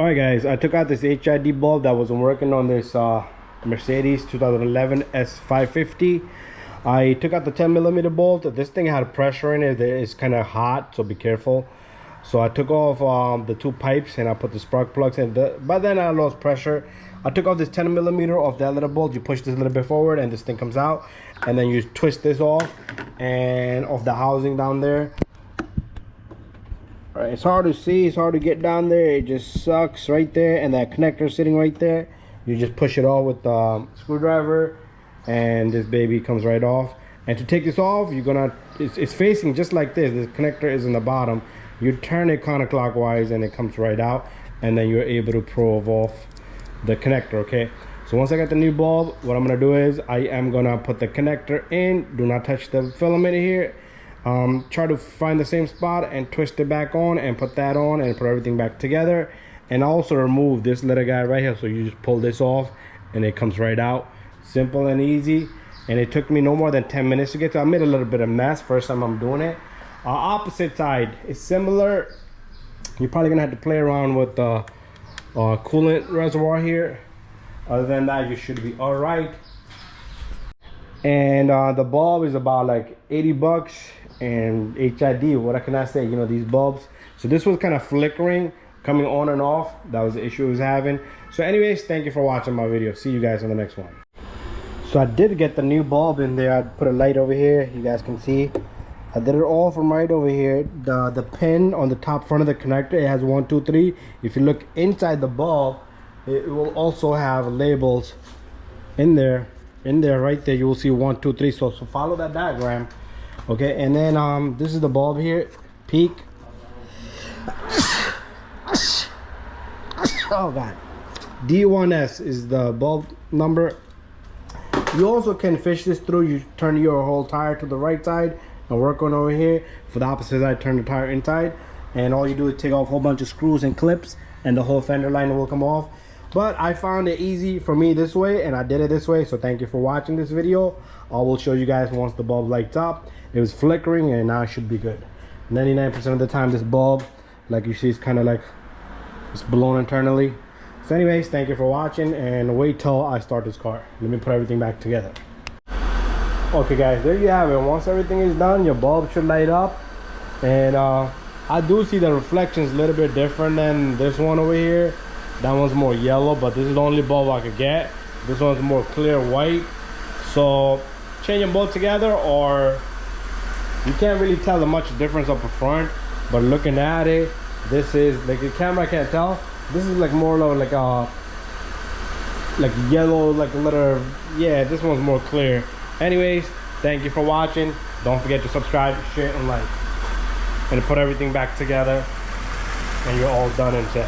Alright guys, I took out this HID bulb that wasn't working on this Mercedes 2011 S550. I took out the 10mm bolt. This thing had pressure in it. It's kind of hot, so be careful. So I took off the two pipes and I put the spark plugs in. By then I lost pressure. I took off this 10mm off that little bolt. You push this a little bit forward and this thing comes out, and then you twist this off and off the housing down there. Alright, it's hard to see, it's hard to get down there. It just sucks right there, and that connector sitting right there. You just push it off with the screwdriver and this baby comes right off. And to take this off, you're gonna, it's facing just like this. This connector is in the bottom. You turn it counterclockwise and it comes right out, and then you're able to probe off the connector. Okay, so once I got the new bulb, what I'm gonna do is I am gonna put the connector in. Do not touch the filament here. Try to find the same spot and twist it back on and put that on and put everything back together. And also remove this little guy right here. So you just pull this off and it comes right out. Simple and easy. And it took me no more than 10 minutes to get to. I made a little bit of mess first time I'm doing it. Opposite side is similar. You're probably gonna have to play around with the coolant reservoir here. Other than that, you should be all right. And the bulb is about like 80 bucks. And HID, what can I say? You know, these bulbs. So this was kind of flickering, coming on and off. That was the issue I was having. So anyways, thank you for watching my video. See you guys in the next one. So I did get the new bulb in there. I put a light over here, you guys can see. I did it all from right over here. The pin on the top front of the connector, it has 1, 2, 3. If you look inside the bulb, it will also have labels in there. In there, right there, you will see 1, 2, 3. So follow that diagram. Okay, and then this is the bulb here, peak. Oh god, D1S is the bulb number. You also can fish this through. You turn your whole tire to the right side and work on over here. For the opposite side, turn the tire inside, and all you do is take off a whole bunch of screws and clips and the whole fender liner will come off. But I found it easy for me this way, and I did it this way. So thank you for watching this video. I will show you guys once the bulb lights up. It was flickering and now it should be good. 99% of the time this bulb, like you see, it's kind of like it's blown internally. So anyways, thank you for watching, and wait till I start this car. Let me put everything back together. Okay guys, there you have it. Once everything is done, your bulb should light up. And I do see the reflections a little bit different than this one over here. That one's more yellow, but this is the only bulb I could get. This one's more clear white. So change them both together, or you can't really tell the much difference up front, but looking at it, this is like the camera can't tell. This is like more like yellow, like a little, yeah, this one's more clear. Anyways, thank you for watching. Don't forget to subscribe, share, and like, and put everything back together, and you're all done and set.